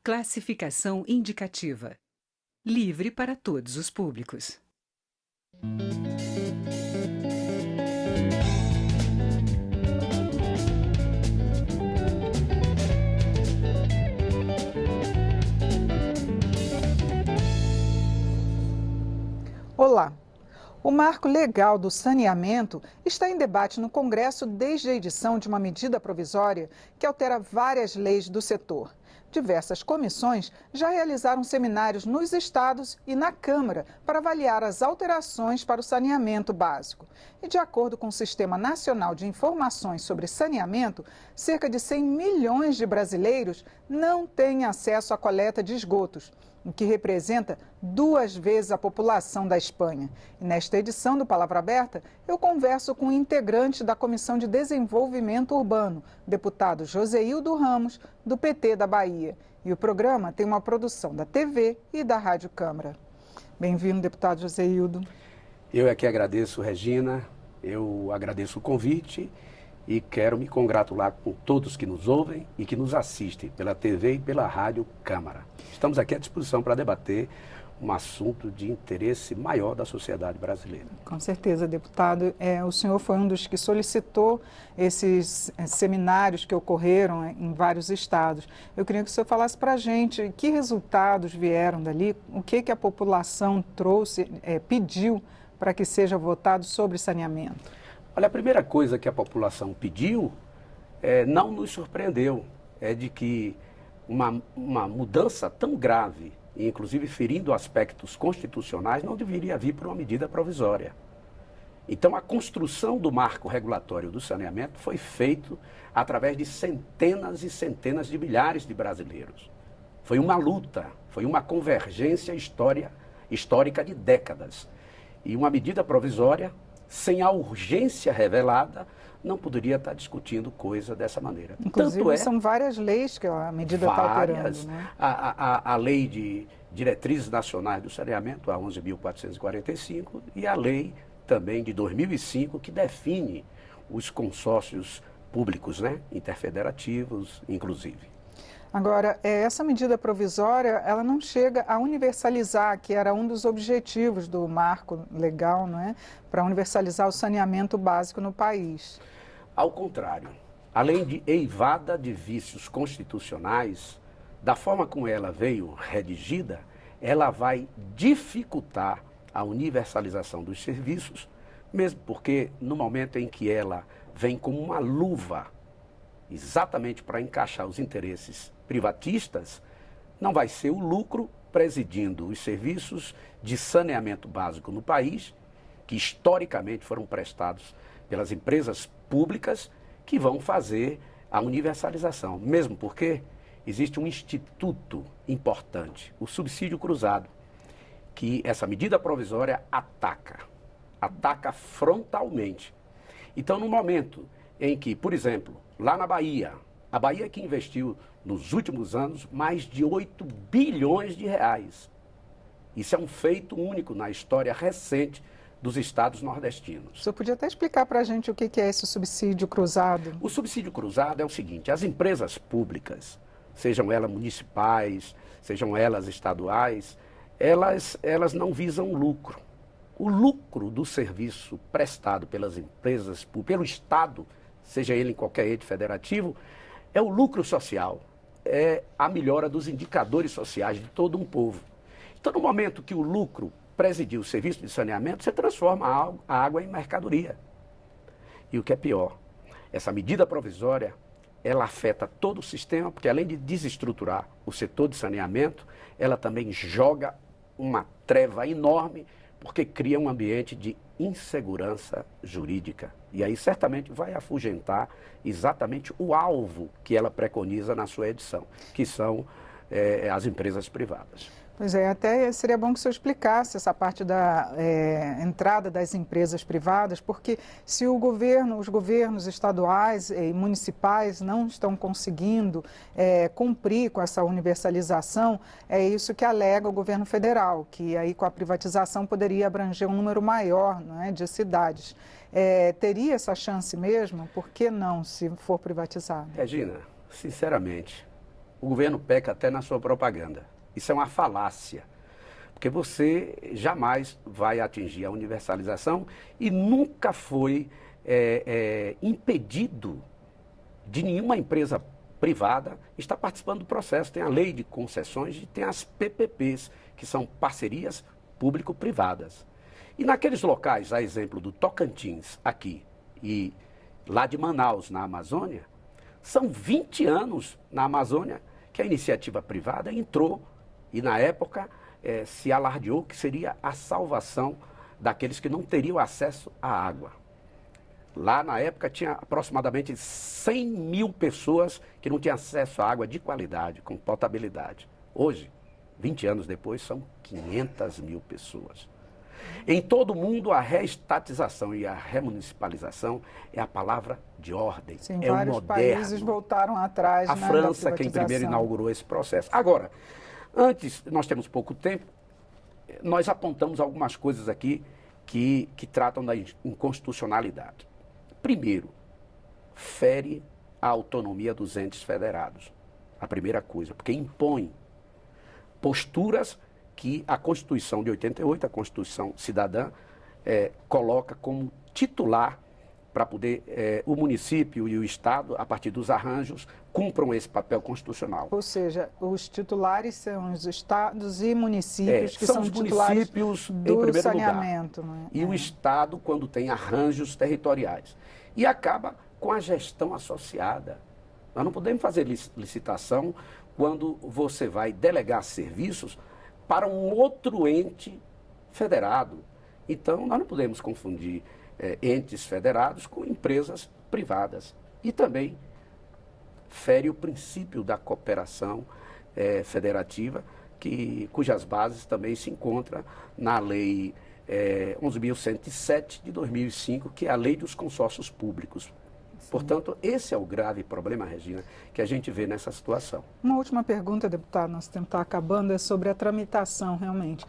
Classificação indicativa. Livre para todos os públicos. Olá! O marco legal do saneamento está em debate no Congresso desde a edição de uma medida provisória que altera várias leis do setor. Diversas comissões já realizaram seminários nos estados e na Câmara para avaliar as alterações para o saneamento básico. E de acordo com o Sistema Nacional de Informações sobre Saneamento, cerca de 100 milhões de brasileiros não têm acesso à coleta de esgotos, o que representa 2 vezes a população da Espanha. E nesta edição do Palavra Aberta, eu converso com o integrante da Comissão de Desenvolvimento Urbano, deputado Joseildo Ramos, do PT da Bahia. E o programa tem uma produção da TV e da Rádio Câmara. Bem-vindo, deputado Joseildo. Eu é que agradeço, Regina, eu agradeço o convite e quero me congratular com todos que nos ouvem e que nos assistem pela TV e pela Rádio Câmara. Estamos aqui à disposição para debater um assunto de interesse maior da sociedade brasileira. Com certeza, deputado. O senhor foi um dos que solicitou esses seminários que ocorreram em vários estados. Eu queria que o senhor falasse para a gente que resultados vieram dali, o que a população trouxe, pediu para que seja votado sobre saneamento. Olha, a primeira coisa que a população pediu não nos surpreendeu, é de que uma mudança tão grave, inclusive ferindo aspectos constitucionais, não deveria vir por uma medida provisória. Então, a construção do marco regulatório do saneamento foi feito através de centenas e centenas de milhares de brasileiros. Foi uma luta, foi uma convergência histórica de décadas. E uma medida provisória, sem a urgência revelada, não poderia estar discutindo coisa dessa maneira. Inclusive, são várias leis que a medida está alterando, né? A Lei de Diretrizes Nacionais do Saneamento, a 11.445, e a lei também de 2005, que define os consórcios públicos, né? Interfederativos, inclusive. Agora, essa medida provisória, ela não chega a universalizar, que era um dos objetivos do marco legal, não é? Para universalizar o saneamento básico no país. Ao contrário, além de eivada de vícios constitucionais, da forma como ela veio redigida, ela vai dificultar a universalização dos serviços, mesmo porque no momento em que ela vem como uma luva, exatamente para encaixar os interesses privatistas, não vai ser o lucro presidindo os serviços de saneamento básico no país, que historicamente foram prestados pelas empresas públicas, que vão fazer a universalização. Mesmo porque existe um instituto importante, o subsídio cruzado, que essa medida provisória ataca frontalmente. Então, no momento em que, por exemplo, lá na Bahia, a Bahia que investiu nos últimos anos mais de 8 bilhões de reais. Isso é um feito único na história recente dos estados nordestinos. O senhor podia até explicar para a gente o que é esse subsídio cruzado? O subsídio cruzado é o seguinte: as empresas públicas, sejam elas municipais, sejam elas estaduais, elas não visam lucro. O lucro do serviço prestado pelas empresas, pelo Estado, seja ele em qualquer ente federativo, é o lucro social, é a melhora dos indicadores sociais de todo um povo. Então, no momento que o lucro presidir o serviço de saneamento, você transforma a água em mercadoria. E o que é pior, essa medida provisória, ela afeta todo o sistema, porque além de desestruturar o setor de saneamento, ela também joga uma treva enorme, porque cria um ambiente de insegurança jurídica. E aí certamente vai afugentar exatamente o alvo que ela preconiza na sua edição, que são as empresas privadas. Pois é, até seria bom que o senhor explicasse essa parte da entrada das empresas privadas, porque se os governos estaduais e municipais não estão conseguindo cumprir com essa universalização, é isso que alega o governo federal, que aí com a privatização poderia abranger um número maior, não é, de cidades. Teria essa chance mesmo? Por que não, se for privatizado? Regina, sinceramente, o governo peca até na sua propaganda. Isso é uma falácia, porque você jamais vai atingir a universalização e nunca foi impedido de nenhuma empresa privada estar participando do processo. Tem a lei de concessões e tem as PPPs, que são parcerias público-privadas. E naqueles locais, a exemplo do Tocantins, aqui, e lá de Manaus, na Amazônia, são 20 anos na Amazônia que a iniciativa privada entrou e, na época, se alardeou que seria a salvação daqueles que não teriam acesso à água. Lá, na época, tinha aproximadamente 100 mil pessoas que não tinham acesso à água de qualidade, com potabilidade. Hoje, 20 anos depois, são 500 mil pessoas. Em todo o mundo, a reestatização e a remunicipalização é a palavra de ordem. Sim, é o vários moderno. países voltaram atrás. A França, quem primeiro inaugurou esse processo. Agora, antes, nós temos pouco tempo, nós apontamos algumas coisas aqui que tratam da inconstitucionalidade. Primeiro, fere a autonomia dos entes federados. A primeira coisa, porque impõe posturas que a Constituição de 88, a Constituição Cidadã, coloca como titular para poder o município e o Estado, a partir dos arranjos, cumpram esse papel constitucional. Ou seja, os titulares são os estados e municípios que são os titulares municípios, do em primeiro saneamento. lugar. Não é? E o Estado, quando tem arranjos territoriais. E acaba com a gestão associada. Nós não podemos fazer licitação quando você vai delegar serviços para um outro ente federado. Então, nós não podemos confundir entes federados com empresas privadas. E também fere o princípio da cooperação federativa, cujas bases também se encontram na Lei 11.107 de 2005, que é a Lei dos Consórcios Públicos. Sim. Portanto, esse é o grave problema, Regina, que a gente vê nessa situação. Uma última pergunta, deputado, nosso tempo está acabando, é sobre a tramitação, realmente.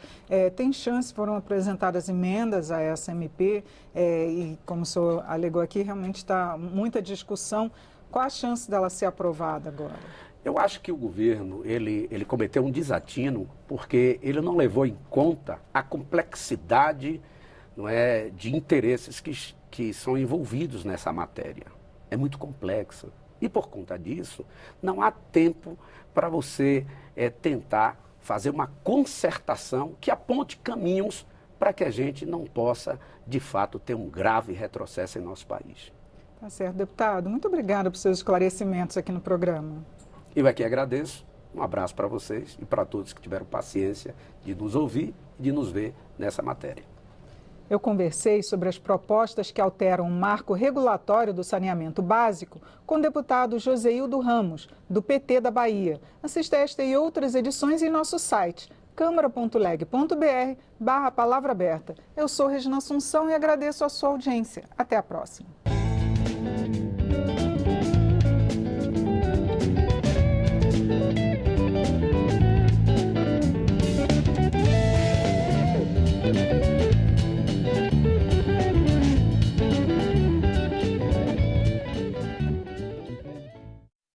Tem chance, foram apresentadas emendas a essa MP, e como o senhor alegou aqui, realmente está muita discussão. Qual a chance dela ser aprovada agora? Eu acho que o governo, ele cometeu um desatino, porque ele não levou em conta a complexidade, não é, de interesses que são envolvidos nessa matéria. É muito complexa. E por conta disso, não há tempo para você tentar fazer uma concertação que aponte caminhos para que a gente não possa, de fato, ter um grave retrocesso em nosso país. Tá certo, deputado. Muito obrigada por seus esclarecimentos aqui no programa. Eu aqui agradeço. Um abraço para vocês e para todos que tiveram paciência de nos ouvir e de nos ver nessa matéria. Eu conversei sobre as propostas que alteram o marco regulatório do saneamento básico com o deputado Joseildo Ramos, do PT da Bahia. Assista esta e outras edições em nosso site, câmara.leg.br/palavra aberta. Eu sou Regina Assunção e agradeço a sua audiência. Até a próxima.